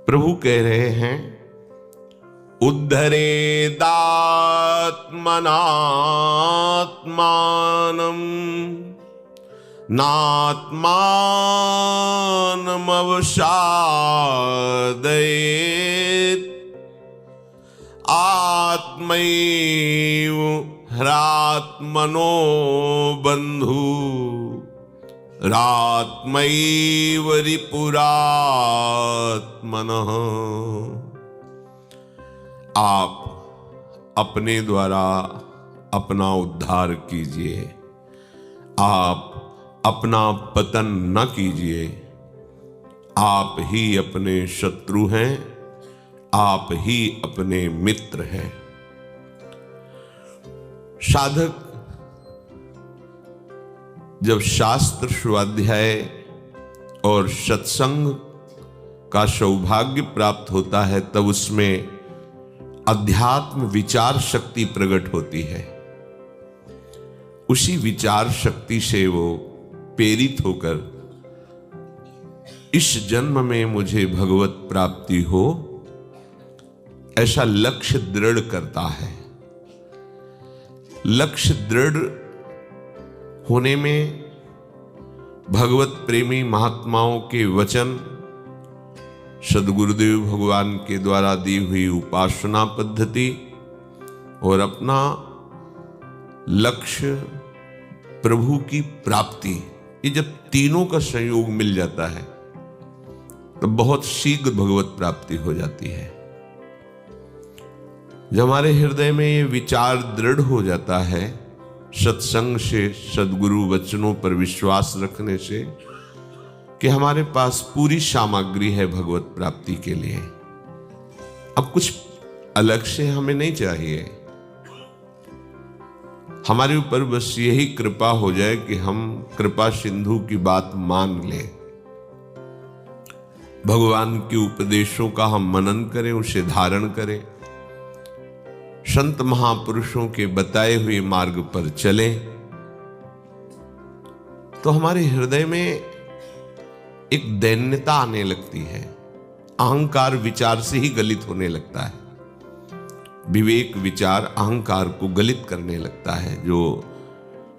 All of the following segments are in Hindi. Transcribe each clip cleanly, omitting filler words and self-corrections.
प्रभु कह रहे हैं, उद्धरेदात्मनात्मानं नात्मानमवसादयेत् आत्मैव ह्रात्मनो बन्धु रात्मैव रिपुरात्मनः। आप अपने द्वारा अपना उद्धार कीजिए, आप अपना पतन न कीजिए। आप ही अपने शत्रु हैं, आप ही अपने मित्र हैं। साधक जब शास्त्र स्वाध्याय और सत्संग का सौभाग्य प्राप्त होता है, तब उसमें अध्यात्म विचार शक्ति प्रकट होती है। उसी विचार शक्ति से वो प्रेरित होकर इस जन्म में मुझे भगवत प्राप्ति हो, ऐसा लक्ष्य दृढ़ करता है। लक्ष्य दृढ़ होने में भगवत प्रेमी महात्माओं के वचन, सद्गुरुदेव भगवान के द्वारा दी हुई उपासना पद्धति और अपना लक्ष्य प्रभु की प्राप्ति, ये जब तीनों का संयोग मिल जाता है तो बहुत शीघ्र भगवत प्राप्ति हो जाती है। जब हमारे हृदय में ये विचार दृढ़ हो जाता है, सत्संग से, सद्गुरु वचनों पर विश्वास रखने से, कि हमारे पास पूरी सामग्री है भगवत प्राप्ति के लिए, अब कुछ अलग से हमें नहीं चाहिए। हमारे ऊपर बस यही कृपा हो जाए कि हम कृपा सिंधु की बात मान लें, भगवान के उपदेशों का हम मनन करें, उसे धारण करें, संत महापुरुषों के बताए हुए मार्ग पर चलें, तो हमारे हृदय में एक दैन्यता आने लगती है। अहंकार विचार से ही गलित होने लगता है। विवेक विचार अहंकार को गलित करने लगता है। जो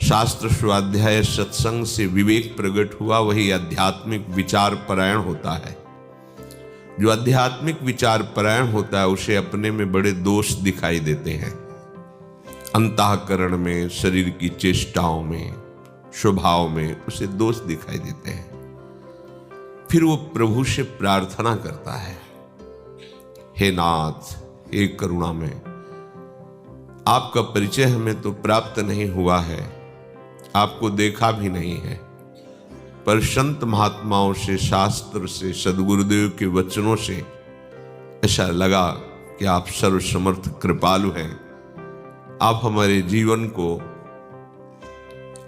शास्त्र स्वाध्याय सत्संग से विवेक प्रकट हुआ, वही आध्यात्मिक विचार परायण होता है। जो आध्यात्मिक विचार परायण होता है, उसे अपने में बड़े दोष दिखाई देते हैं। अंतःकरण में, शरीर की चेष्टाओं में, स्वभाव में उसे दोष दिखाई देते हैं। फिर वो प्रभु से प्रार्थना करता है, हे नाथ, हे करुणा में, आपका परिचय हमें तो प्राप्त नहीं हुआ है, आपको देखा भी नहीं है, पर संत महात्माओं से, शास्त्र से, सद्गुरुदेव के वचनों से ऐसा लगा कि आप सर्वसमर्थ कृपालु हैं। आप हमारे जीवन को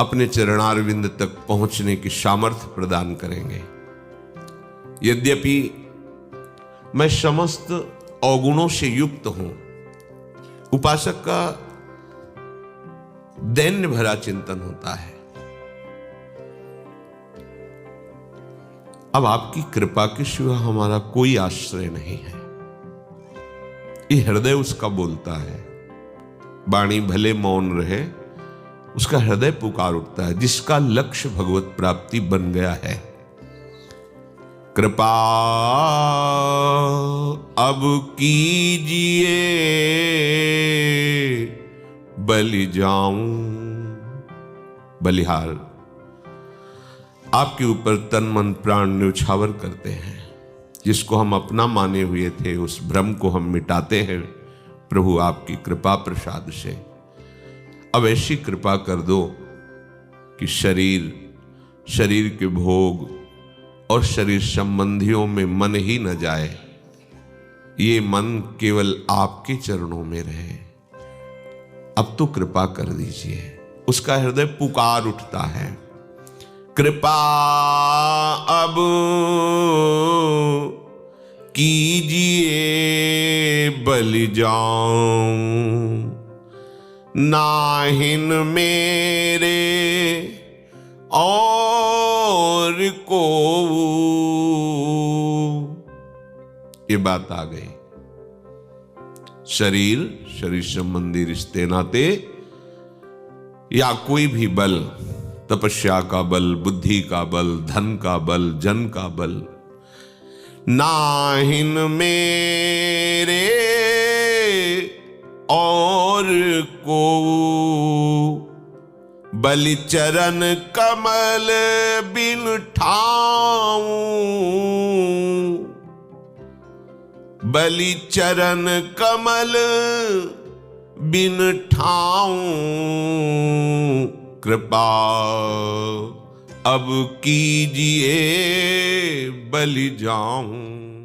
अपने चरणारविंद तक पहुंचने की सामर्थ्य प्रदान करेंगे। यद्यपि मैं समस्त अवगुणों से युक्त हूं, उपासक का दैन्य भरा चिंतन होता है। अब आपकी कृपा के सिवा हमारा कोई आश्रय नहीं है। ये हृदय उसका बोलता है। वाणी भले मौन रहे, उसका हृदय पुकार उठता है, जिसका लक्ष्य भगवत प्राप्ति बन गया है। कृपा अब कीजिए, बलि जाऊं। बलिहार आपके ऊपर तन मन प्राण न्यौछावर करते हैं। जिसको हम अपना माने हुए थे, उस भ्रम को हम मिटाते हैं प्रभु आपकी कृपा प्रसाद से। अब ऐसी कृपा कर दो कि शरीर के भोग और शरीर संबंधियों में मन ही न जाए। ये मन केवल आपके चरणों में रहे। अब तो कृपा कर दीजिए। उसका हृदय पुकार उठता है, कृपा अब कीजिए, बलि जाऊं। नाहिन मेरे और को ये बात आ गई। शरीर संबंधी रिश्ते नाते या कोई भी बल, तपस्या का बल, बुद्धि का बल, धन का बल, जन का बल, नाहिन मेरे और को बलि चरण कमल बिन ठाऊं, बलि चरण कमल बिन ठाऊं, कृपा अब कीजिए बलि जाऊं।